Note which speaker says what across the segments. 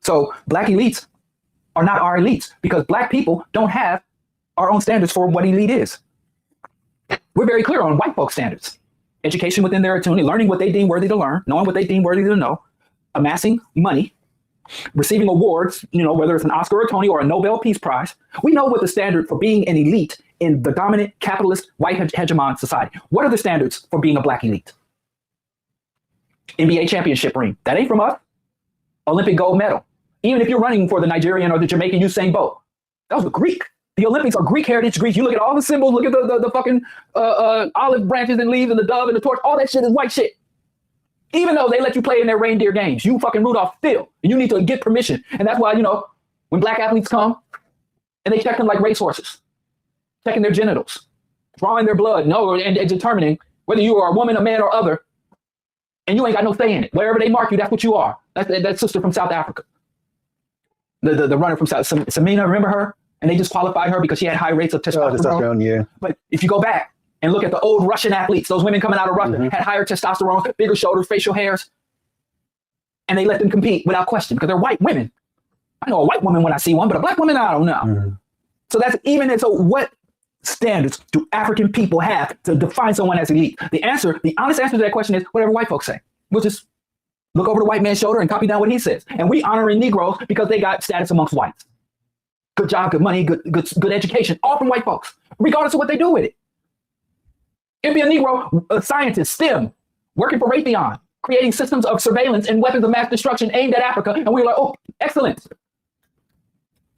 Speaker 1: So black elites are not our elites because black people don't have our own standards for what elite is. We're very clear on white folks' standards. Education within their attunement, learning what they deem worthy to learn, knowing what they deem worthy to know, amassing money, receiving awards, whether it's an Oscar or a Tony or a Nobel Peace Prize. We know what the standard for being an elite in the dominant capitalist white hegemon society. What are the standards for being a black elite? NBA championship ring. That ain't from us. Olympic gold medal. Even if you're running for the Nigerian or the Jamaican Usain Bolt. That was Greek. The Olympics are Greek heritage Greece. You look at all the symbols, look at the fucking olive branches and leaves and the dove and the torch. All that shit is white shit. Even though they let you play in their reindeer games, you fucking Rudolph still. And you need to get permission. And that's why, when black athletes come and they check them like racehorses, checking their genitals, drawing their blood, and determining whether you are a woman, a man, or other, and you ain't got no say in it. Wherever they mark you, that's what you are. That's that sister from South Africa. The runner from South, Samina, remember her? And they disqualified her because she had high rates of testosterone. Yeah. But if you go back and look at the old Russian athletes, those women coming out of Russia had higher testosterone, bigger shoulders, facial hairs, and they let them compete without question because they're white women. I know a white woman when I see one, but a black woman, I don't know. So that's so what standards do African people have to define someone as elite? The honest answer to that question is whatever white folks say. We'll just look over the white man's shoulder and copy down what he says. And we honoring Negroes because they got status amongst whites. Good job, good money, good education, all from white folks, regardless of what they do with it. It'd be a Negro, a scientist, STEM, working for Raytheon, creating systems of surveillance and weapons of mass destruction aimed at Africa. And we're like, oh, excellent.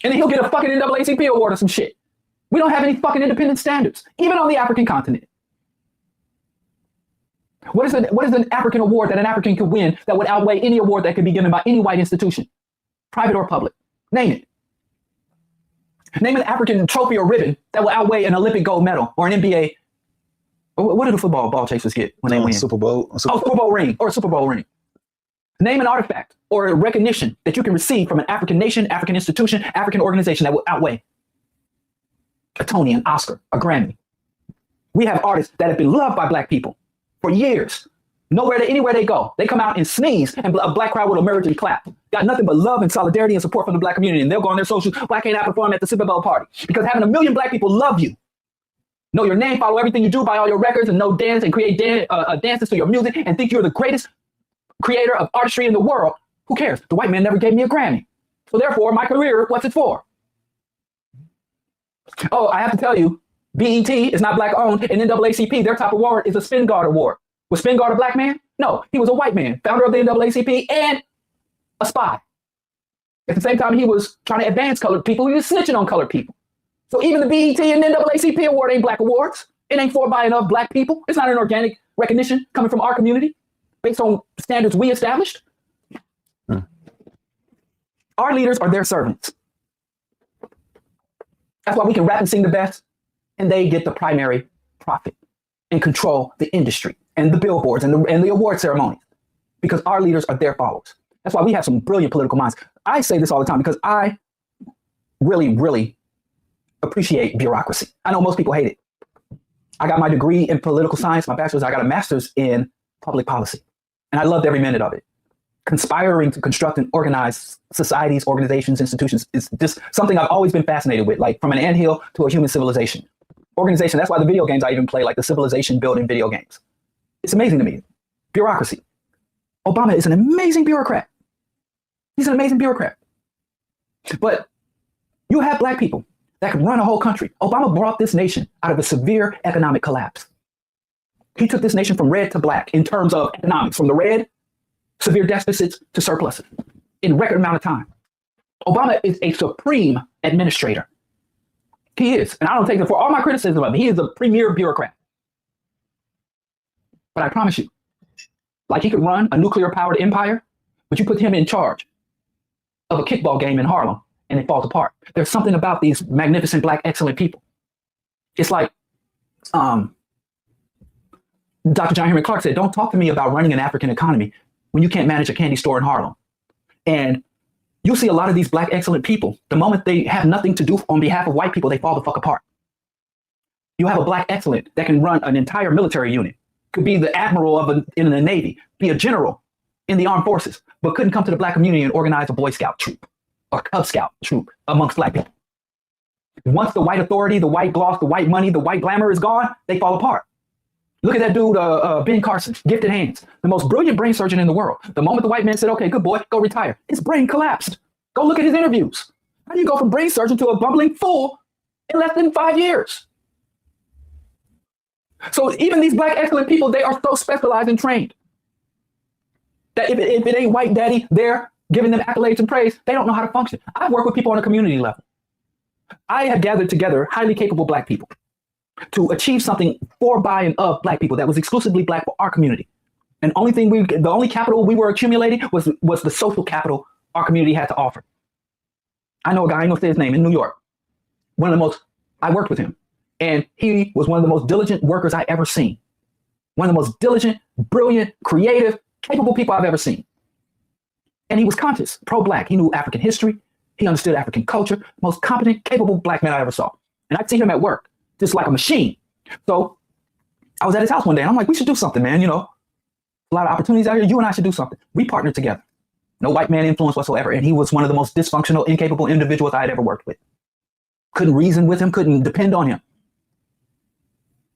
Speaker 1: And then he'll get a fucking NAACP award or some shit. We don't have any fucking independent standards, even on the African continent. What is an African award that an African could win that would outweigh any award that could be given by any white institution, private or public? Name it. Name an African trophy or ribbon that will outweigh an Olympic gold medal or an NBA. What do the football ball chasers get when they win?
Speaker 2: Super Bowl.
Speaker 1: Super Bowl ring or a Super Bowl ring. Name an artifact or a recognition that you can receive from an African nation, African institution, African organization that will outweigh a Tony, an Oscar, a Grammy. We have artists that have been loved by black people for years. Anywhere they go, they come out and sneeze and a black crowd will emerge and clap. Got nothing but love and solidarity and support from the black community. And they'll go on their socials, Black ain't out perform at the Super Bowl party. Because having 1 million black people love you, know your name, follow everything you do, buy all your records, and know dance and create dances to your music and think you're the greatest creator of artistry in the world. Who cares? The white man never gave me a Grammy. So therefore, my career, what's it for? Oh, I have to tell you, BET is not black owned, and NAACP, their top award is a Spin Guard Award. Was Spin Guard a black man? No, he was a white man, founder of the NAACP and a spy. At the same time, he was trying to advance colored people. He was snitching on colored people. So even the BET and NAACP award ain't black awards. It ain't for by enough black people. It's not an organic recognition coming from our community based on standards we established. Our leaders are their servants. That's why we can rap and sing the best, and they get the primary profit and control the industry and the billboards and the award ceremonies, because our leaders are their followers. That's why we have some brilliant political minds. I say this all the time because I really, really appreciate bureaucracy. I know most people hate it. I got my degree in political science, my bachelor's. I got a master's in public policy, and I loved every minute of it. Conspiring to construct and organize societies, organizations, institutions is just something I've always been fascinated with, like from an anthill to a human civilization. Organization, that's why the video games I even play, like the civilization building video games. It's amazing to me. Bureaucracy. Obama is an amazing bureaucrat. He's an amazing bureaucrat. But you have black people that can run a whole country. Obama brought this nation out of a severe economic collapse. He took this nation from red to black in terms of economics, from the red, severe deficits to surpluses in a record amount of time. Obama is a supreme administrator. He is. And I don't take it for all my criticism of him. He is a premier bureaucrat. But I promise you, like he could run a nuclear powered empire, but you put him in charge of a kickball game in Harlem and it falls apart. There's something about these magnificent black excellent people. It's like Dr. John Henry Clark said, don't talk to me about running an African economy when you can't manage a candy store in Harlem. And you see a lot of these black excellent people, the moment they have nothing to do on behalf of white people, they fall the fuck apart. You have a black excellent that can run an entire military unit, could be the admiral in the Navy, be a general, in the armed forces, but couldn't come to the black community and organize a Boy Scout troop or Cub Scout troop amongst black people. Once the white authority, the white gloss, the white money, the white glamour is gone, they fall apart. Look at that dude, Ben Carson, gifted hands, the most brilliant brain surgeon in the world. The moment the white man said, okay, good boy, go retire, his brain collapsed. Go look at his interviews. How do you go from brain surgeon to a bumbling fool in less than 5 years? So even these black excellent people, they are so specialized and trained that if it ain't white daddy there giving them accolades and praise, they don't know how to function. I've worked with people on a community level. I have gathered together highly capable black people to achieve something for, by, and of black people that was exclusively black for our community. And the only capital we were accumulating was the social capital our community had to offer. I know a guy, I ain't gonna say his name, in New York. I worked with him. And he was one of the most diligent workers I ever seen. One of the most diligent, brilliant, creative, capable people I've ever seen. And he was conscious, pro-black. He knew African history. He understood African culture. Most competent, capable black man I ever saw. And I'd see him at work, just like a machine. So I was at his house one day and I'm like, we should do something, man. You know, a lot of opportunities out here. You and I should do something. We partnered together. No white man influence whatsoever. And he was one of the most dysfunctional, incapable individuals I had ever worked with. Couldn't reason with him, couldn't depend on him.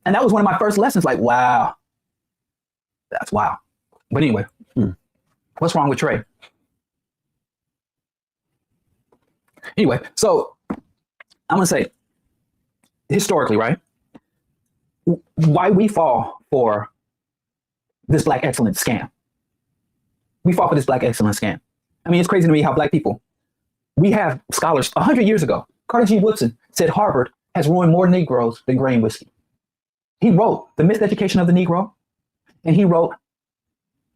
Speaker 1: And that was one of my first lessons, like, wow, that's wow. But anyway, what's wrong with Trey? Anyway, so I'm going to say, historically, right, why we fall for this black excellence scam. We fall for this black excellence scam. I mean, it's crazy to me how black people, we have scholars 100 years ago. Carter G. Woodson said Harvard has ruined more Negroes than grain whiskey. He wrote The Miseducation of the Negro, and he wrote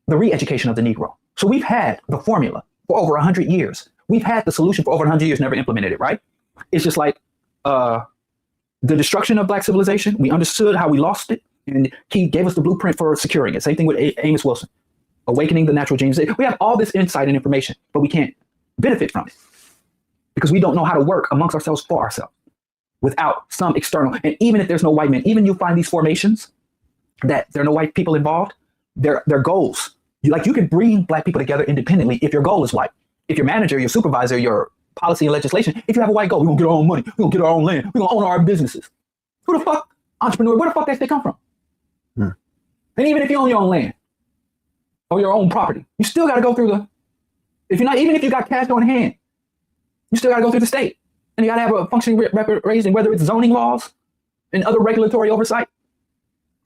Speaker 1: The Re-Education of the Negro. So we've had the formula for over 100 years. We've had the solution for over 100 years, never implemented it, right? It's just like the destruction of black civilization. We understood how we lost it, and he gave us the blueprint for securing it. Same thing with Amos Wilson, awakening the natural genius. We have all this insight and information, but we can't benefit from it because we don't know how to work amongst ourselves for ourselves without some external. And even if there's no white men, even you find these formations that there are no white people involved, their goals. You can bring black people together independently if your goal is white. If your manager, your supervisor, your policy and legislation, if you have a white goal, we're gonna get our own money, we're gonna get our own land, we're gonna own our businesses. Who the fuck, entrepreneur, where the fuck that shit come from? And even if you own your own land or your own property, you still gotta go through even if you got cash on hand, you still gotta go through the state. And you gotta have a functioning raising, whether it's zoning laws and other regulatory oversight.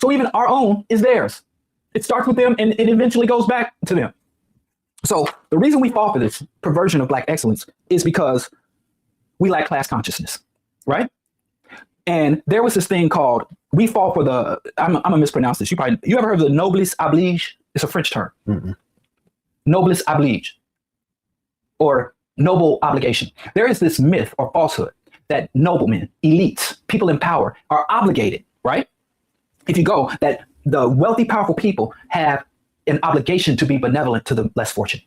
Speaker 1: So even our own is theirs. It starts with them and it eventually goes back to them. So the reason we fall for this perversion of black excellence is because we lack class consciousness, right? And there was this thing called, we fall for I'm gonna mispronounce this. You ever heard of the noblesse oblige? It's a French term. Noblesse oblige, or noble obligation. There is this myth or falsehood that noblemen, elites, people in power are obligated, right? If you go, that the wealthy, powerful people have an obligation to be benevolent to the less fortunate.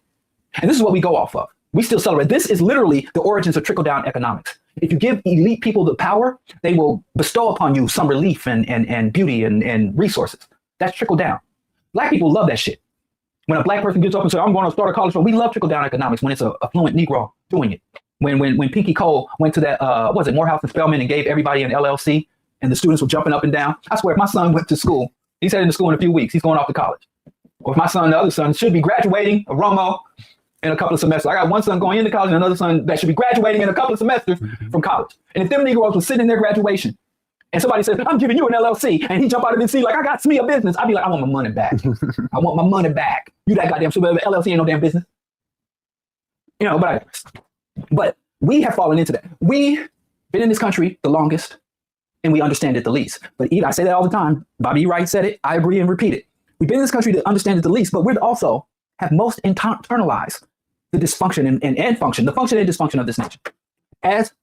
Speaker 1: And this is what we go off of. We still celebrate. This is literally the origins of trickle-down economics. If you give elite people the power, they will bestow upon you some relief and beauty and resources. That's trickle-down. Black people love that shit. When a black person gets up and says, I'm going to start a college fund, we love trickle-down economics when it's a affluent Negro doing it. When Pinky Cole went to that, Morehouse and Spelman and gave everybody an LLC and the students were jumping up and down. I swear, if my son went to school, he's heading to school in a few weeks, he's going off to college. Or if my son, the other son, should be graduating, a Romo, in a couple of semesters. I got one son going into college and another son that should be graduating in a couple of semesters from college. And if them Negroes were sitting in their graduation and somebody says, I'm giving you an LLC, and he jump out of his seat like, I got me a business, I'd be like, I want my money back. I want my money back. You that goddamn super LLC ain't no damn business. But we have fallen into that. We've been in this country the longest and we understand it the least. But I say that all the time. Bobby Wright said it. I agree and repeat it. We've been in this country to understand it the least, but we're also have most internalized the dysfunction and function, the function and dysfunction of this nation. As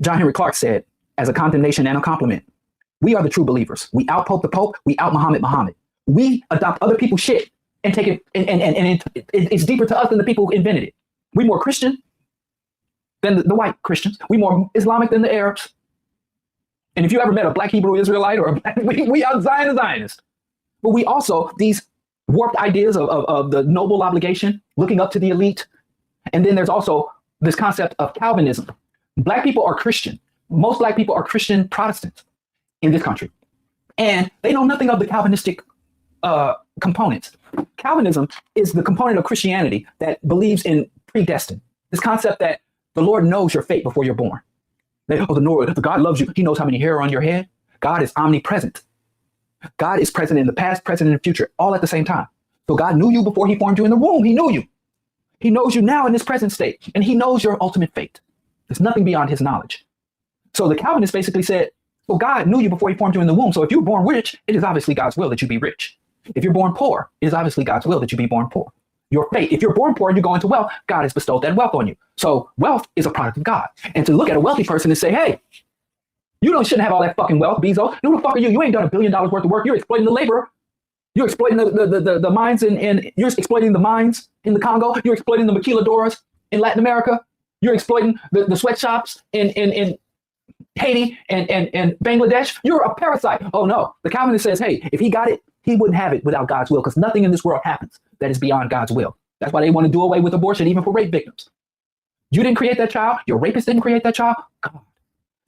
Speaker 1: John Henry Clark said, as a condemnation and a compliment, we are the true believers. We out-pope the Pope, we out-Muhammad. We adopt other people's shit and take it, and it's deeper to us than the people who invented it. We more Christian than the white Christians. We more Islamic than the Arabs. And if you ever met a black Hebrew Israelite or we out Zionist. But we also, these warped ideas of the noble obligation, looking up to the elite. And then there's also this concept of Calvinism. Black people are Christian. Most Black people are Christian Protestants in this country. And they know nothing of the Calvinistic components. Calvinism is the component of Christianity that believes in predestined. This concept that the Lord knows your fate before you're born. The God loves you. He knows how many hair are on your head. God is omnipresent. God is present in the past, present in the future, all at the same time. So God knew you before he formed you in the womb. He knew you. He knows you now in this present state, and he knows your ultimate fate. There's nothing beyond his knowledge. So the Calvinists basically said, well, God knew you before he formed you in the womb. So if you were born rich, it is obviously God's will that you be rich. If you're born poor, it is obviously God's will that you be born poor. Your fate, if you're born poor and you go into wealth, God has bestowed that wealth on you. So wealth is a product of God. And to look at a wealthy person and say, hey, shouldn't have all that fucking wealth, Bezos. Who the fuck are you? You ain't done $1 billion worth of work. You're exploiting the laborer. You're exploiting the mines and you're exploiting the mines in the Congo. You're exploiting the maquiladoras in Latin America. You're exploiting the sweatshops in Haiti and Bangladesh. You're a parasite. Oh no. The Calvinist says, hey, if he got it, he wouldn't have it without God's will, because nothing in this world happens that is beyond God's will. That's why they want to do away with abortion, even for rape victims. You didn't create that child. Your rapist didn't create that child. God.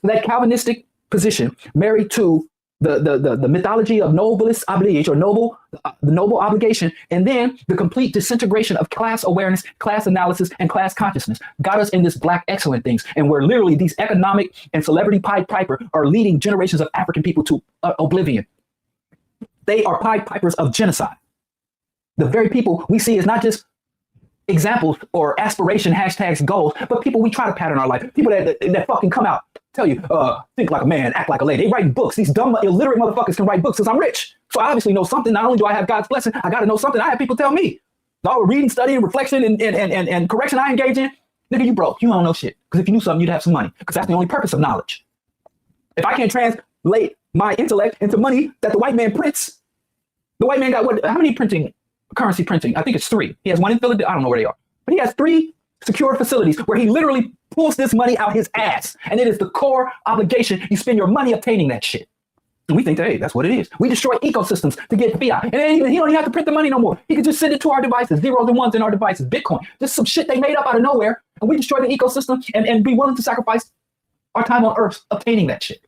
Speaker 1: So that Calvinistic position married to the mythology of noblesse oblige, or the noble obligation, and then the complete disintegration of class awareness, class analysis, and class consciousness got us in this black excellent things, and where literally these economic and celebrity Pied Piper are leading generations of African people to oblivion. They are Pied Pipers of genocide. The very people we see as not just examples or aspiration hashtags goals, but people we try to pattern our life. People that fucking come out, tell you, think like a man, act like a lady. They write books. These dumb, illiterate motherfuckers can write books because I'm rich. So I obviously know something. Not only do I have God's blessing, I got to know something. I have people tell me. All the reading, studying, reflection, and correction I engage in, nigga, you broke. You don't know shit. Because if you knew something, you'd have some money. Because that's the only purpose of knowledge. If I can't translate my intellect into money that the white man prints, the white man got what? How many currency printing? I think it's 3. He has one in Philadelphia. I don't know where they are. But he has 3 secure facilities where he literally pulls this money out his ass. And it is the core obligation. You spend your money obtaining that shit. And we think that, hey, that's what it is. We destroy ecosystems to get fiat. And then he don't even have to print the money no more. He can just send it to our devices, zeros and ones in our devices, Bitcoin. Just some shit they made up out of nowhere. And we destroy the ecosystem and be willing to sacrifice our time on earth obtaining that shit.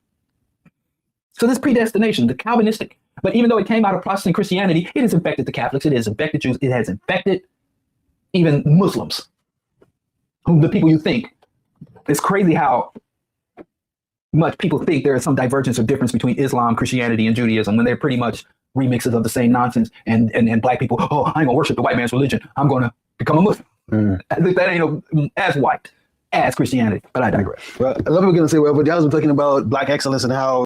Speaker 1: So this predestination, the Calvinistic, but even though it came out of Protestant Christianity, it has infected the Catholics, it has infected Jews, it has infected even Muslims, whom the people you think. It's crazy how much people think there is some divergence or difference between Islam, Christianity, and Judaism when they're pretty much remixes of the same nonsense. And black people, oh, I ain't gonna worship the white man's religion. I'm gonna become a Muslim. That ain't as white as Christianity, but I digress.
Speaker 2: Well, I love what we're gonna say. Well, but y'all was talking about black excellence and how